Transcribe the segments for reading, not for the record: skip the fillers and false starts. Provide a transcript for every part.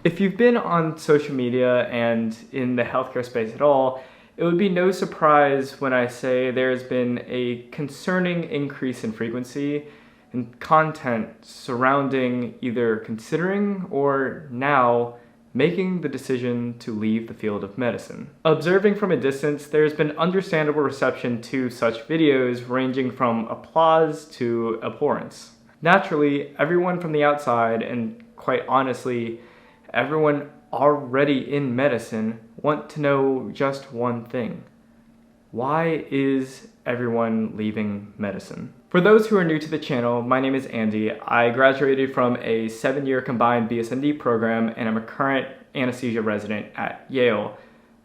If you've been on social media and in the healthcare space at all, it would be no surprise when I say there's been a concerning increase in frequency and content surrounding either considering or now making the decision to leave the field of medicine. Observing from a distance, there's been understandable reception to such videos ranging from applause to abhorrence. Naturally, everyone from the outside, and quite honestly, everyone already in medicine, want to know just one thing. Why is everyone leaving medicine? For those who are new to the channel, my name is Andy. I graduated from a 7-year combined BSND program and I'm a current anesthesia resident at Yale.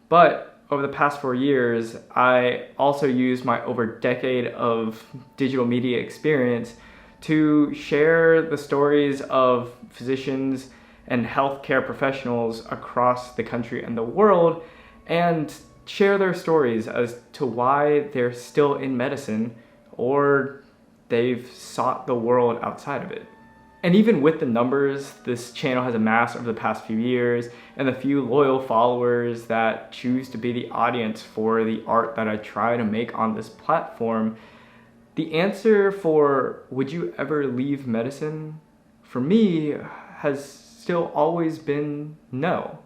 But over the past 4 years, I also used my over decade of digital media experience to share the stories of physicians and healthcare professionals across the country and the world and share their stories as to why they're still in medicine or they've sought the world outside of it. And even with the numbers this channel has amassed over the past few years and the few loyal followers that choose to be the audience for the art that I try to make on this platform, the answer for would you ever leave medicine, for me, has still always been no.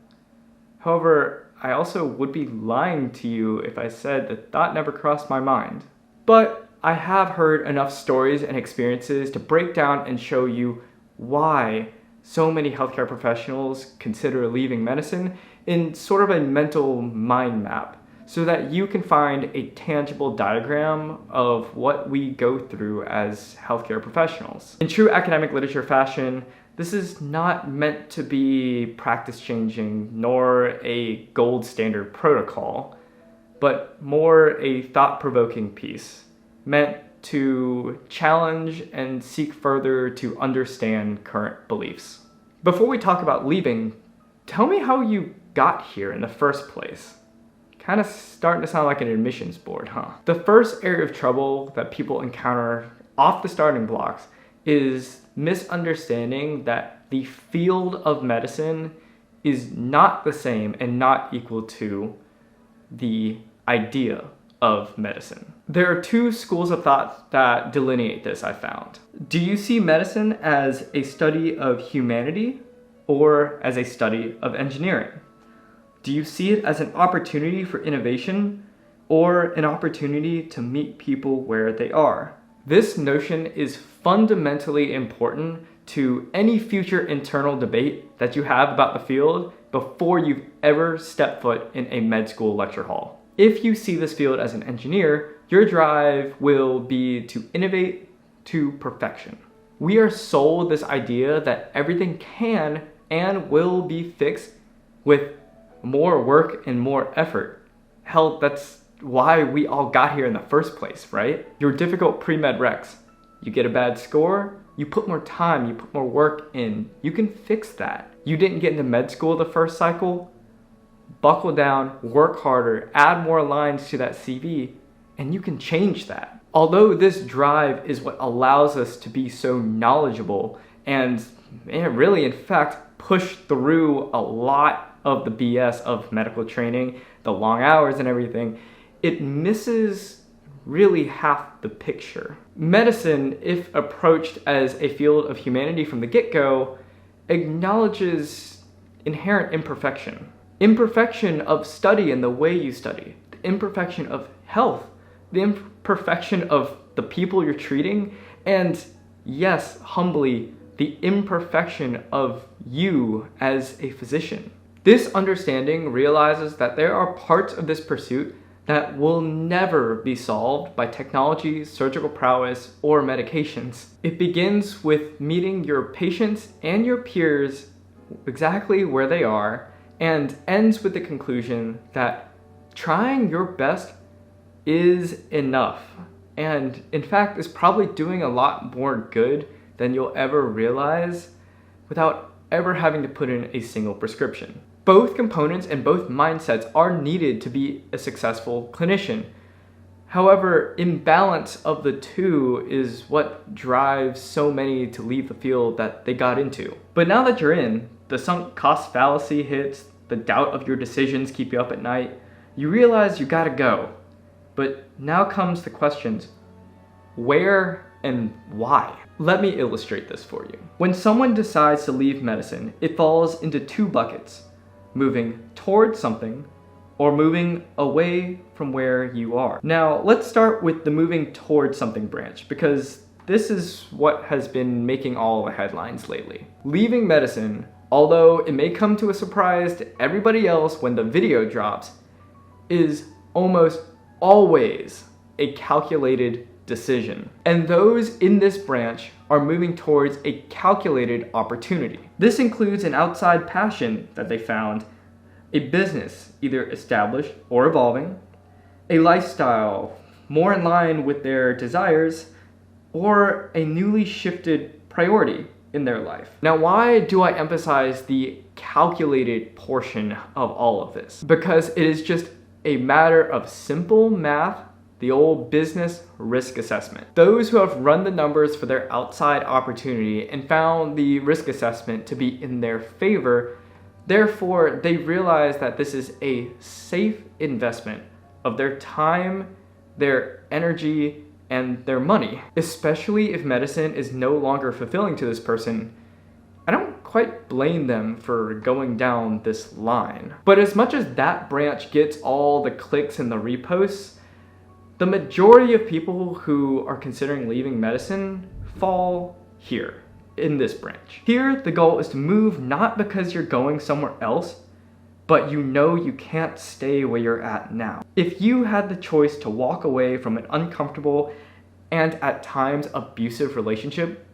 However, I also would be lying to you if I said that thought never crossed my mind. But I have heard enough stories and experiences to break down and show you why so many healthcare professionals consider leaving medicine in sort of a mental mind map, so that you can find a tangible diagram of what we go through as healthcare professionals. In true academic literature fashion, this is not meant to be practice-changing nor a gold standard protocol, but more a thought-provoking piece meant to challenge and seek further to understand current beliefs. Before we talk about leaving, tell me how you got here in the first place. Kind of starting to sound like an admissions board, huh? The first area of trouble that people encounter off the starting blocks is misunderstanding that the field of medicine is not the same and not equal to the idea of medicine. There are two schools of thought that delineate this, I found. Do you see medicine as a study of humanity or as a study of engineering? Do you see it as an opportunity for innovation or an opportunity to meet people where they are? This notion is fundamentally important to any future internal debate that you have about the field before you've ever stepped foot in a med school lecture hall. If you see this field as an engineer, your drive will be to innovate to perfection. We are sold this idea that everything can and will be fixed with more work and more effort. Hell, that's why we all got here in the first place, right? Your difficult pre-med recs. You get a bad score, you put more time, you put more work in. You can fix that. You didn't get into med school the first cycle? Buckle down, work harder, add more lines to that CV, and you can change that. Although this drive is what allows us to be so knowledgeable and really, in fact, push through a lot of the BS of medical training, the long hours and everything, it misses really half the picture. Medicine, if approached as a field of humanity from the get-go, acknowledges inherent imperfection. Imperfection of study and the way you study, the imperfection of health, the imperfection of the people you're treating, and yes, humbly, the imperfection of you as a physician. This understanding realizes that there are parts of this pursuit that will never be solved by technology, surgical prowess, or medications. It begins with meeting your patients and your peers exactly where they are, and ends with the conclusion that trying your best is enough, and in fact is probably doing a lot more good than you'll ever realize without ever having to put in a single prescription. Both components and both mindsets are needed to be a successful clinician. However, imbalance of the two is what drives so many to leave the field that they got into. But now that you're in, the sunk cost fallacy hits, the doubt of your decisions keep you up at night, you realize you gotta go. But now comes the questions, where and why? Let me illustrate this for you. When someone decides to leave medicine, it falls into two buckets: moving towards something or moving away from where you are. Now, let's start with the moving towards something branch, because this is what has been making all the headlines lately. Leaving medicine, although it may come to a surprise to everybody else when the video drops, is almost always a calculated decision. And those in this branch are moving towards a calculated opportunity. This includes an outside passion that they found, a business either established or evolving, a lifestyle more in line with their desires, or a newly shifted priority in their life. Now, why do I emphasize the calculated portion of all of this? Because it is just a matter of simple math, the old business risk assessment. Those who have run the numbers for their outside opportunity and found the risk assessment to be in their favor, therefore they realize that this is a safe investment of their time, their energy, and their money. Especially if medicine is no longer fulfilling to this person, I don't quite blame them for going down this line. But as much as that branch gets all the clicks and the reposts, the majority of people who are considering leaving medicine fall here, in this branch. Here, the goal is to move not because you're going somewhere else, but you know you can't stay where you're at now. If you had the choice to walk away from an uncomfortable and at times abusive relationship,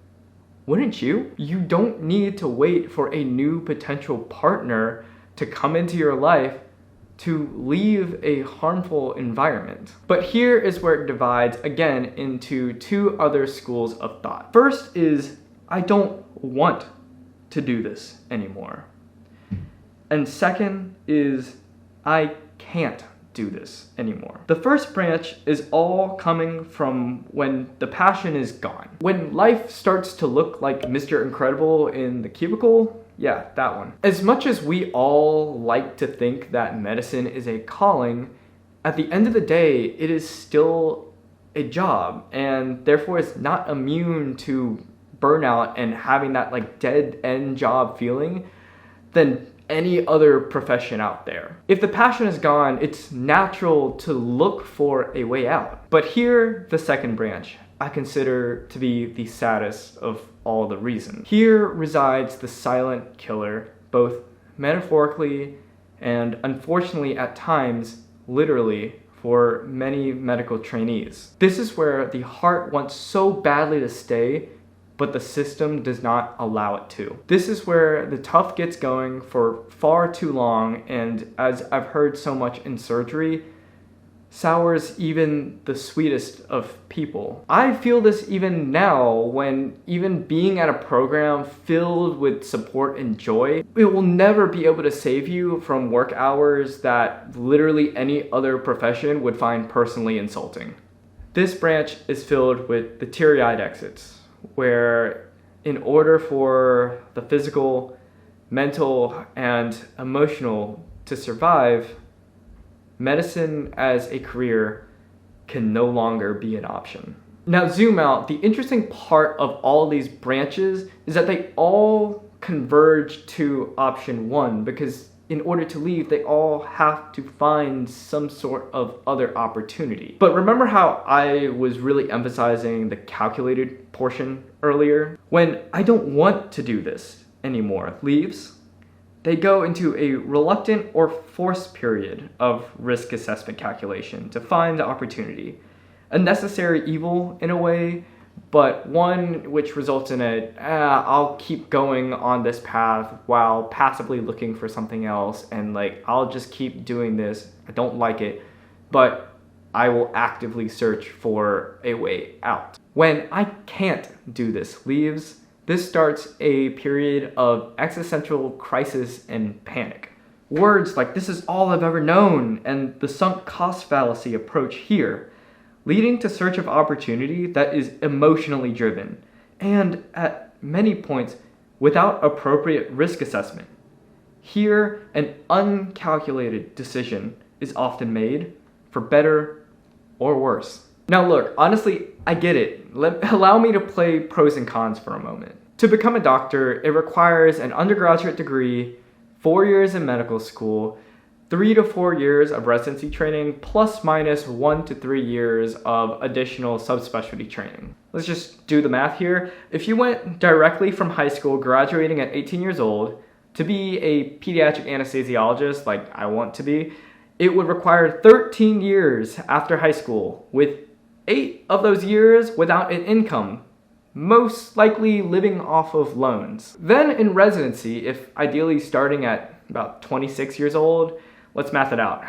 wouldn't you? You don't need to wait for a new potential partner to come into your life to leave a harmful environment. But here is where it divides again into two other schools of thought. First is, I don't want to do this anymore. And second is, I can't do this anymore. The first branch is all coming from when the passion is gone. When life starts to look like Mr. Incredible in the cubicle, yeah, that one. As much as we all like to think that medicine is a calling, at the end of the day, it is still a job, and therefore it's not immune to burnout and having that like dead end job feeling than any other profession out there. If the passion is gone, it's natural to look for a way out. But here, the second branch, I consider to be the saddest of all the reasons. Here resides the silent killer, both metaphorically and unfortunately at times, literally, for many medical trainees. This is where the heart wants so badly to stay, but the system does not allow it to. This is where the tough gets going for far too long, and as I've heard so much in surgery, sours even the sweetest of people. I feel this even now when even being at a program filled with support and joy, it will never be able to save you from work hours that literally any other profession would find personally insulting. This branch is filled with the teary-eyed exits, where in order for the physical, mental, and emotional to survive, medicine as a career can no longer be an option. Now zoom out, the interesting part of all these branches is that they all converge to option one, because in order to leave, they all have to find some sort of other opportunity. But remember how I was really emphasizing the calculated portion earlier? When I don't want to do this anymore leaves, they go into a reluctant or forced period of risk assessment calculation to find the opportunity. A necessary evil in a way, but one which results in I'll keep going on this path while passively looking for something else, and I'll just keep doing this. I don't like it, but I will actively search for a way out. When I can't do this leaves, this starts a period of existential crisis and panic. Words like "this is all I've ever known" and the sunk cost fallacy approach here, leading to search of opportunity that is emotionally driven, and at many points without appropriate risk assessment. Here, an uncalculated decision is often made, for better or worse. Now look, honestly, I get it. Allow me to play pros and cons for a moment. To become a doctor, it requires an undergraduate degree, 4 years in medical school, 3 to 4 years of residency training, plus minus 1 to 3 years of additional subspecialty training. Let's just do the math here. If you went directly from high school, graduating at 18 years old, to be a pediatric anesthesiologist like I want to be, it would require 13 years after high school, with 8 of those years without an income, most likely living off of loans. Then in residency, if ideally starting at about 26 years old, let's math it out.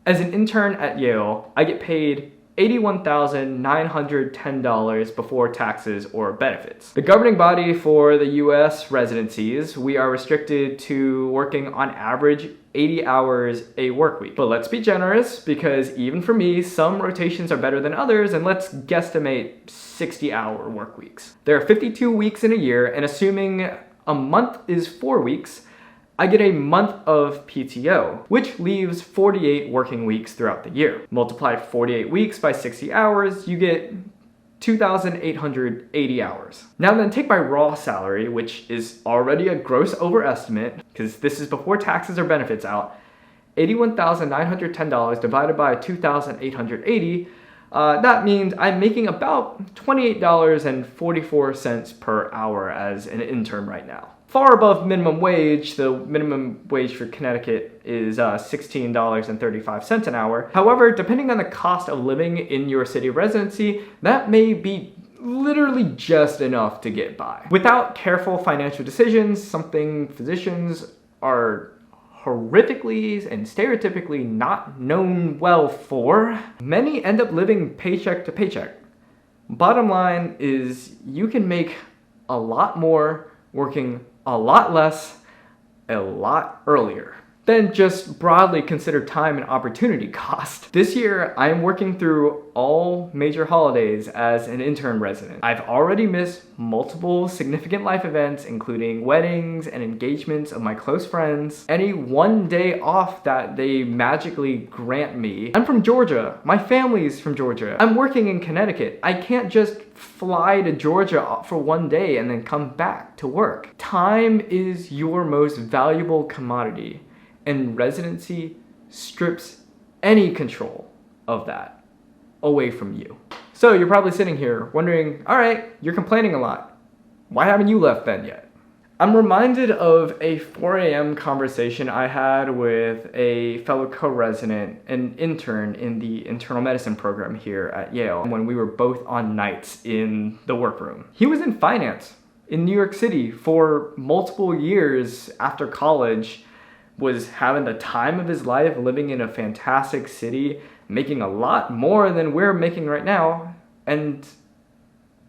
As an intern at Yale, I get paid $81,910 before taxes or benefits. The governing body for the US residencies, we are restricted to working on average 80 hours a work week. But let's be generous, because even for me, some rotations are better than others, and let's guesstimate 60-hour work weeks. There are 52 weeks in a year, and assuming a month is 4 weeks, I get a month of PTO, which leaves 48 working weeks throughout the year. Multiply 48 weeks by 60 hours, you get 2,880 hours. Now then, take my raw salary, which is already a gross overestimate, because this is before taxes or benefits out, $81,910 divided by 2,880, that means I'm making about $28.44 per hour as an intern right now. Far above minimum wage. The minimum wage for Connecticut is $16.35 an hour. However, depending on the cost of living in your city of residency, that may be literally just enough to get by. Without careful financial decisions, something physicians are horrifically and stereotypically not known well for, many end up living paycheck to paycheck. Bottom line is, you can make a lot more working a lot less, a lot earlier. Then just broadly consider time and opportunity cost. This year, I am working through all major holidays as an intern resident. I've already missed multiple significant life events, including weddings and engagements of my close friends. Any one day off that they magically grant me. I'm from Georgia. My family's from Georgia. I'm working in Connecticut. I can't just fly to Georgia for one day and then come back to work. Time is your most valuable commodity, and residency strips any control of that away from you. So you're probably sitting here wondering, all right, you're complaining a lot. Why haven't you left then yet? I'm reminded of a 4 a.m. conversation I had with a fellow co-resident, an intern in the internal medicine program here at Yale, when we were both on nights in the workroom. He was in finance in New York City for multiple years after college, was having the time of his life, living in a fantastic city, making a lot more than we're making right now, and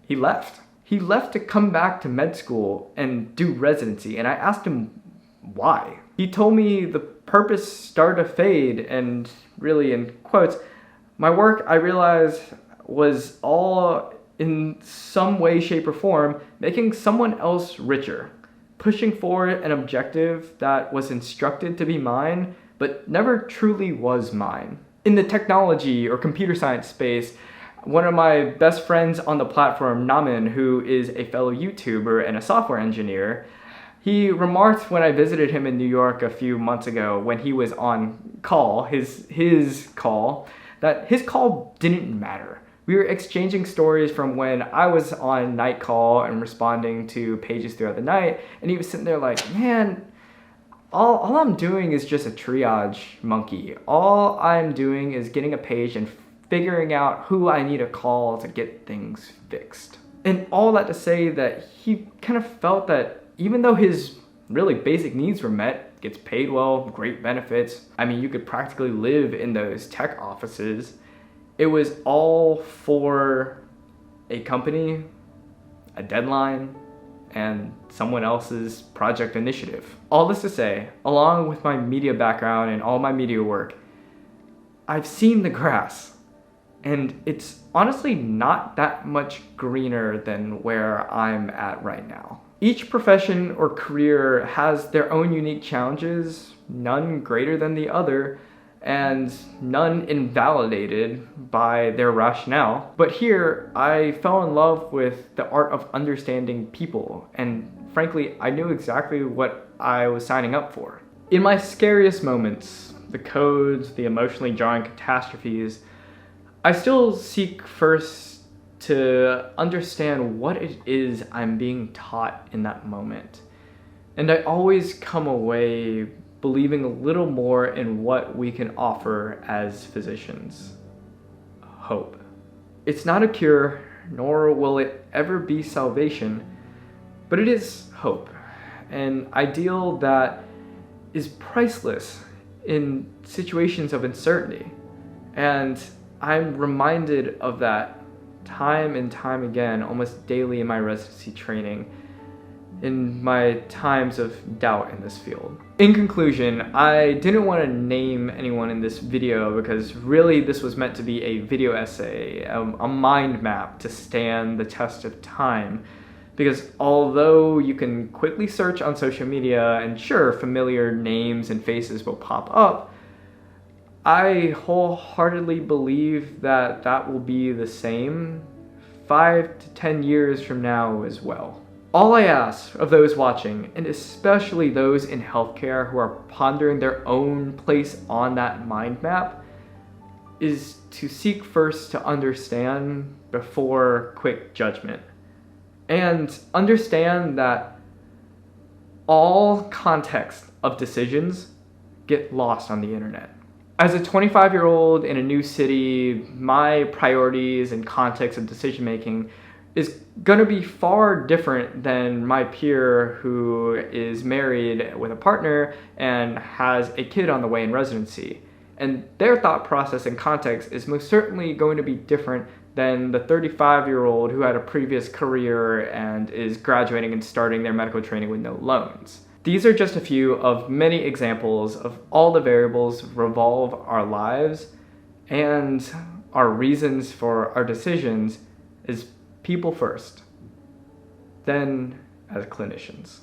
he left. He left to come back to med school and do residency, and I asked him why. He told me the purpose started to fade, and really, in quotes, my work, I realized, was all in some way, shape, or form making someone else richer, pushing forward an objective that was instructed to be mine, but never truly was mine. In the technology or computer science space, one of my best friends on the platform, Naman, who is a fellow YouTuber and a software engineer, he remarked when I visited him in New York a few months ago when he was on call, his call, that his call didn't matter. We were exchanging stories from when I was on night call and responding to pages throughout the night, and he was sitting there like, man, all I'm doing is just a triage monkey. All I'm doing is getting a page and figuring out who I need to call to get things fixed. And all that to say that he kind of felt that even though his really basic needs were met, gets paid well, great benefits, I mean, you could practically live in those tech offices, it was all for a company, a deadline, and someone else's project initiative. All this to say, along with my media background and all my media work, I've seen the grass, and it's honestly not that much greener than where I'm at right now. Each profession or career has their own unique challenges, none greater than the other, and none invalidated by their rationale. But here, I fell in love with the art of understanding people, and frankly, I knew exactly what I was signing up for. In my scariest moments, the codes, the emotionally jarring catastrophes, I still seek first to understand what it is I'm being taught in that moment. And I always come away believing a little more in what we can offer as physicians. Hope. It's not a cure, nor will it ever be salvation, but it is hope, an ideal that is priceless in situations of uncertainty. And I'm reminded of that time and time again, almost daily in my residency training, in my times of doubt in this field. In conclusion, I didn't want to name anyone in this video because really this was meant to be a video essay, a mind map to stand the test of time. Because although you can quickly search on social media and sure, familiar names and faces will pop up, I wholeheartedly believe that that will be the same 5 to 10 years from now as well. All I ask of those watching, and especially those in healthcare who are pondering their own place on that mind map, is to seek first to understand before quick judgment. And understand that all context of decisions get lost on the internet. As a 25-year-old in a new city, my priorities and context of decision making is going to be far different than my peer who is married with a partner and has a kid on the way in residency. And their thought process and context is most certainly going to be different than the 35-year-old who had a previous career and is graduating and starting their medical training with no loans. These are just a few of many examples of all the variables revolve our lives, and our reasons for our decisions is people first, then as clinicians.